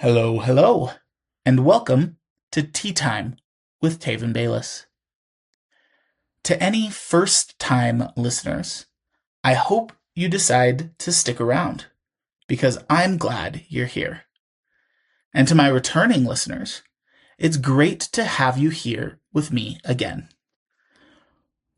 Hello, hello, and welcome to Tea Time with Tayvin Bayless. To any first-time listeners, I hope you decide to stick around because I'm glad you're here. And to my returning listeners, it's great to have you here with me again.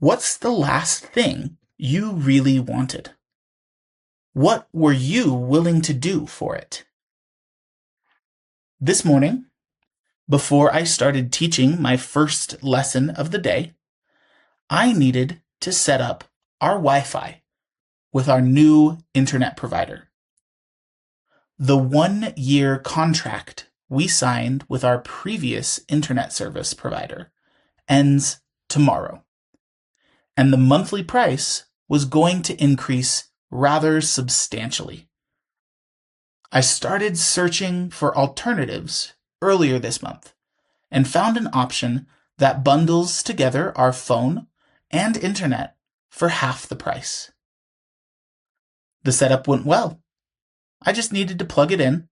What's the last thing you really wanted? What were you willing to do for it? This morning, before I started teaching my first lesson of the day, I needed to set up our Wi-Fi with our new internet provider. The 1-year contract we signed with our previous internet service provider ends tomorrow, and the monthly price was going to increase rather substantially. I started searching for alternatives earlier this month and found an option that bundles together our phone and internet for half the price. The setup went well. I just needed to plug it in,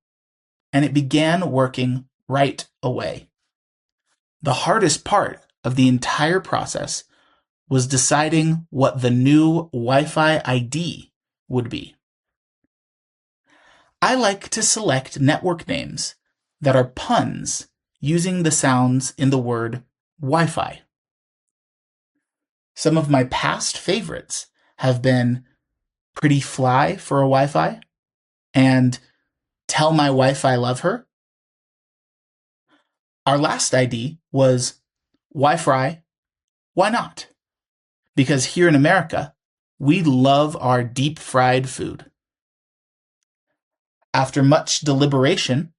and it began working right away. The hardest part of the entire process was deciding what the new Wi-Fi ID would be. I like to select network names that are puns using the sounds in the word Wi-Fi. Some of my past favorites have been Pretty Fly for a Wi-Fi and Tell My Wi-Fi Love Her. Our last ID was Wi-Fi, why not? Because here in America, we love our deep-fried food. After much deliberation,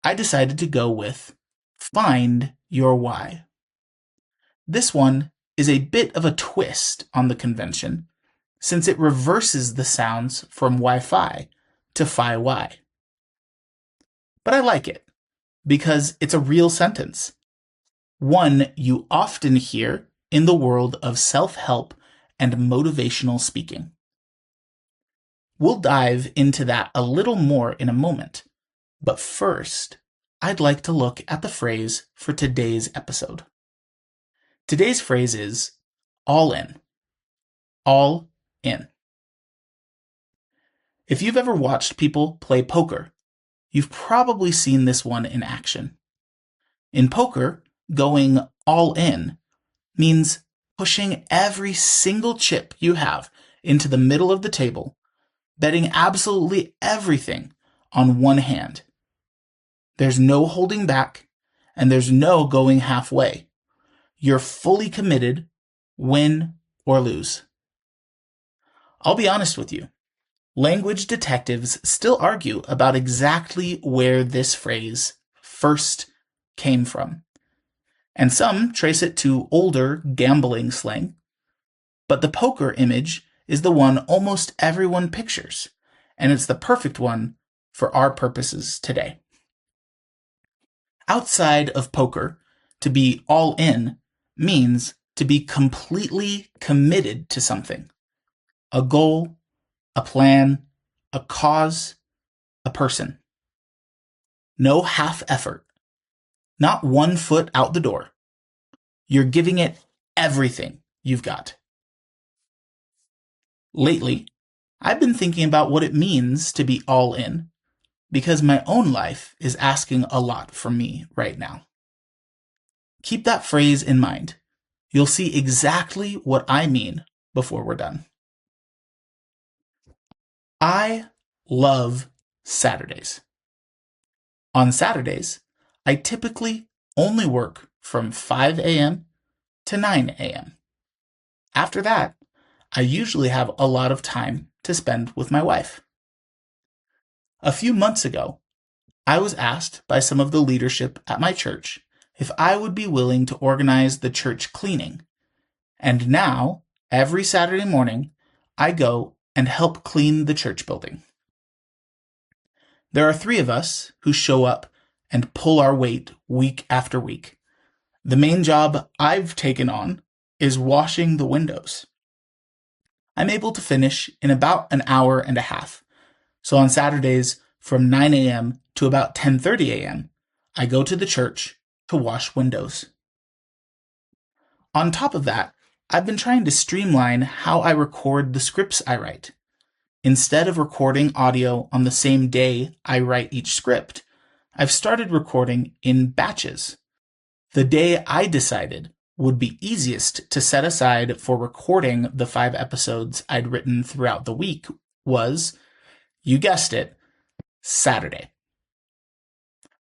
I decided to go with Find Your Why. This one is a bit of a twist on the convention, since it reverses the sounds from Wi-Fi to Fi-Wi. But I like it, because it's a real sentence, one you often hear in the world of self-help and motivational speaking. We'll dive into that a little more in a moment, but first, I'd like to look at the phrase for today's episode. Today's phrase is all in. All in. If you've ever watched people play poker, you've probably seen this one in action. In poker, going all in means pushing every single chip you have into the middle of the table, betting absolutely everything on one hand. There's no holding back, and there's no going halfway. You're fully committed, win or lose. I'll be honest with you. Language detectives still argue about exactly where this phrase first came from, and some trace it to older gambling slang, but the poker image is the one almost everyone pictures, and it's the perfect one for our purposes today. Outside of poker, to be all in means to be completely committed to something, a goal, a plan, a cause, a person. No half effort. Not 1 foot out the door. You're giving it everything you've got. Lately, I've been thinking about what it means to be all in, because my own life is asking a lot from me right now. Keep that phrase in mind. You'll see exactly what I mean before we're done. I love Saturdays. On Saturdays, I typically only work from 5 a.m. to 9 a.m. After that, I usually have a lot of time to spend with my wife. A few months ago, I was asked by some of the leadership at my church if I would be willing to organize the church cleaning, and now, every Saturday morning, I go and help clean the church building. There are 3 of us who show up and pull our weight week after week. The main job I've taken on is washing the windows. I'm able to finish in about an hour and a half, so on Saturdays, from 9 a.m. to about 10:30 a.m., I go to the church to wash windows. On top of that, I've been trying to streamline how I record the scripts I write. Instead of recording audio on the same day I write each script, I've started recording in batches. The day I decided would be easiest to set aside for recording the 5 episodes I'd written throughout the week was, you guessed it, Saturday.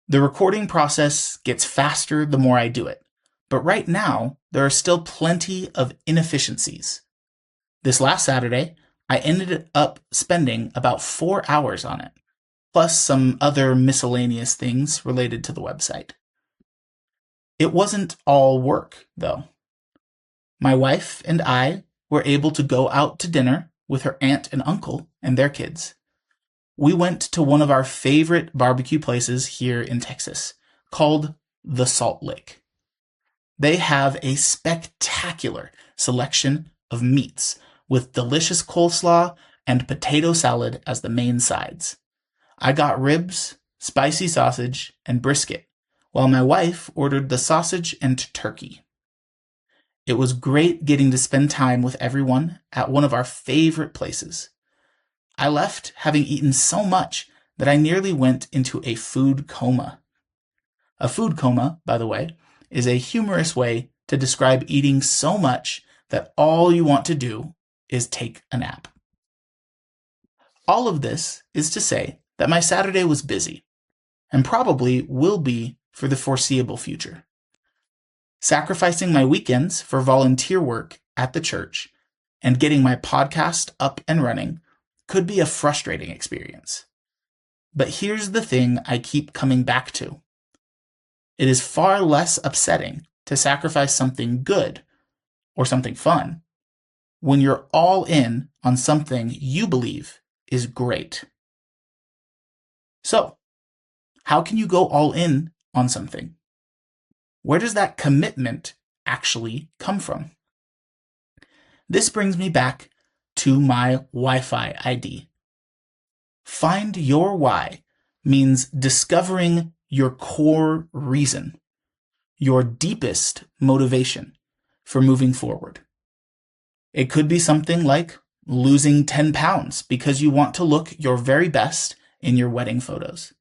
The recording process gets faster the more I do it, but right now there are still plenty of inefficiencies. This last Saturday, I ended up spending about 4 hours on it, plus some other miscellaneous things related to the website. It wasn't all work, though. My wife and I were able to go out to dinner with her aunt and uncle and their kids. We went to one of our favorite barbecue places here in Texas, called the Salt Lick. They have a spectacular selection of meats, with delicious coleslaw and potato salad as the main sides. I got ribs, spicy sausage, and brisket, while my wife ordered the sausage and turkey. It was great getting to spend time with everyone at one of our favorite places. I left having eaten so much that I nearly went into a food coma. A food coma, by the way, is a humorous way to describe eating so much that all you want to do is take a nap. All of this is to say that my Saturday was busy, and probably will be for the foreseeable future. Sacrificing my weekends for volunteer work at the church and getting my podcast up and running could be a frustrating experience. But here's the thing I keep coming back to. It is far less upsetting to sacrifice something good or something fun when you're all in on something you believe is great. So, how can you go all in on something? Where does that commitment actually come from? This brings me back to my Wi-Fi ID. Find your why means discovering your core reason, your deepest motivation for moving forward. It could be something like losing 10 pounds because you want to look your very best in your wedding photos.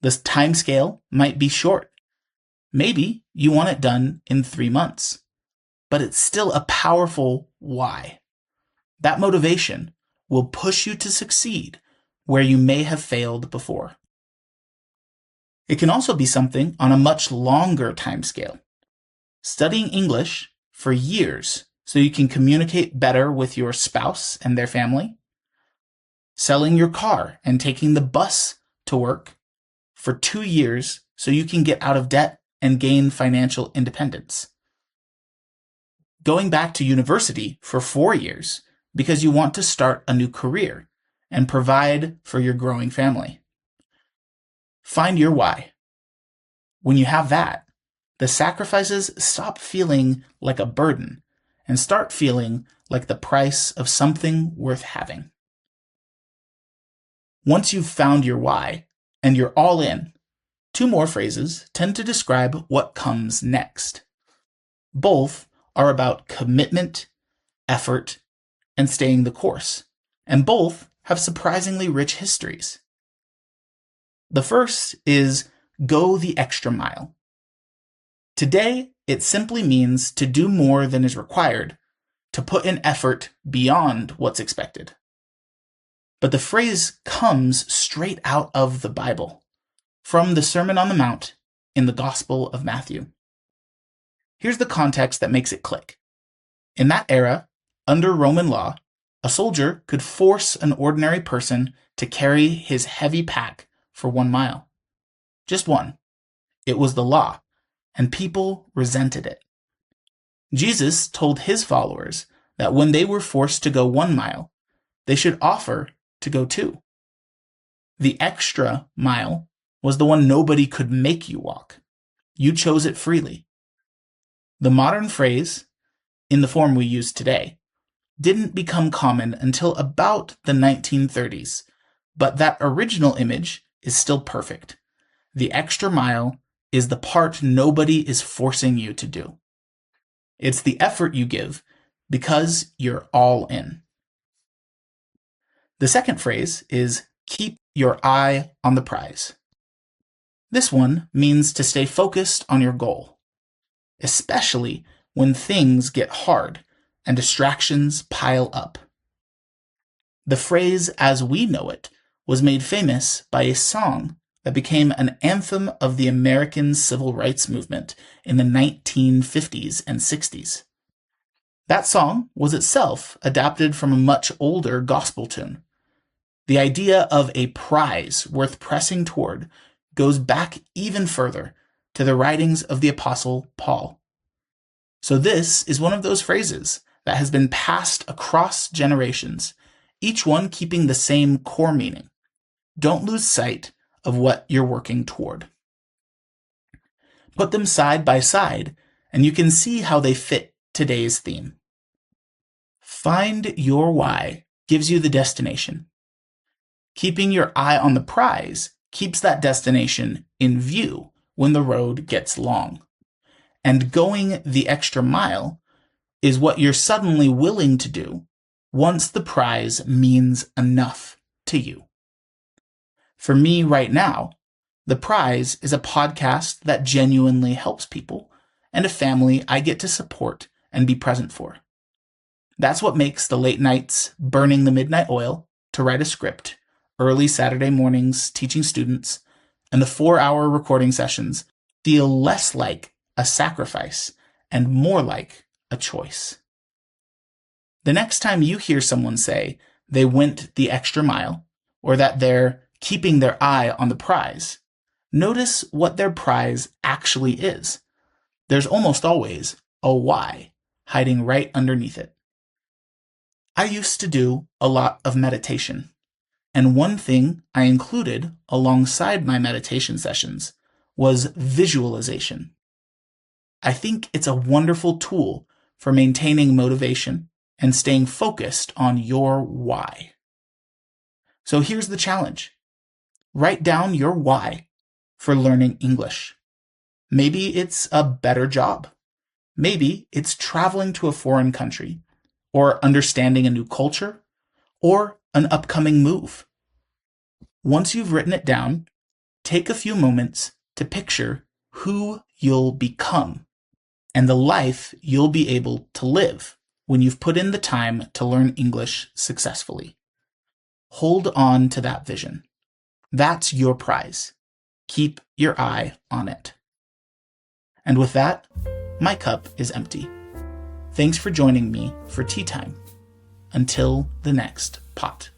The time scale might be short. Maybe you want it done in 3 months, but it's still a powerful why. That motivation will push you to succeed where you may have failed before. It can also be something on a much longer time scale. Studying English for years so you can communicate better with your spouse and their family. Selling your car and taking the bus to work for 2 years so you can get out of debt and gain financial independence. Going back to university for 4 years because you want to start a new career and provide for your growing family. Find your why. When you have that, the sacrifices stop feeling like a burden and start feeling like the price of something worth having. Once you've found your why and you're all in, 2 more phrases tend to describe what comes next. Both are about commitment, effort, and staying the course, and both have surprisingly rich histories. The first is go the extra mile. Today, it simply means to do more than is required, to put in effort beyond what's expected. But the phrase comes straight out of the Bible, from the Sermon on the Mount in the Gospel of Matthew. Here's the context that makes it click. In that era, under Roman law, a soldier could force an ordinary person to carry his heavy pack for 1 mile. Just one. It was the law, and people resented it. Jesus told his followers that when they were forced to go 1 mile, they should offer to go 2. The extra mile was the one nobody could make you walk. You chose it freely. The modern phrase, in the form we use today, didn't become common until about the 1930s, but that original image is still perfect. The extra mile is the part nobody is forcing you to do. It's the effort you give because you're all in. The second phrase is keep your eye on the prize. This one means to stay focused on your goal, especially when things get hard and distractions pile up. The phrase as we know it was made famous by a song that became an anthem of the American civil rights movement in the 1950s and 60s. That song was itself adapted from a much older gospel tune. The idea of a prize worth pressing toward goes back even further to the writings of the Apostle Paul. So this is one of those phrases that has been passed across generations, each one keeping the same core meaning. Don't lose sight of what you're working toward. Put them side by side, and you can see how they fit today's theme. Find your why gives you the destination. Keeping your eye on the prize keeps that destination in view when the road gets long. And going the extra mile is what you're suddenly willing to do once the prize means enough to you. For me right now, the prize is a podcast that genuinely helps people and a family I get to support and be present for. That's what makes the late nights burning the midnight oil to write a script, early Saturday mornings teaching students, and the 4-hour recording sessions feel less like a sacrifice and more like a choice. The next time you hear someone say they went the extra mile or that they're keeping their eye on the prize, notice what their prize actually is. There's almost always a why hiding right underneath it. I used to do a lot of meditation, and one thing I included alongside my meditation sessions was visualization. I think it's a wonderful tool for maintaining motivation and staying focused on your why. So here's the challenge. Write down your why for learning English. Maybe it's a better job. Maybe it's traveling to a foreign country, or understanding a new culture, or an upcoming move. Once you've written it down, take a few moments to picture who you'll become and the life you'll be able to live when you've put in the time to learn English successfully. Hold on to that vision. That's your prize. Keep your eye on it. And with that, my cup is empty. Thanks for joining me for tea time. Until the next pot.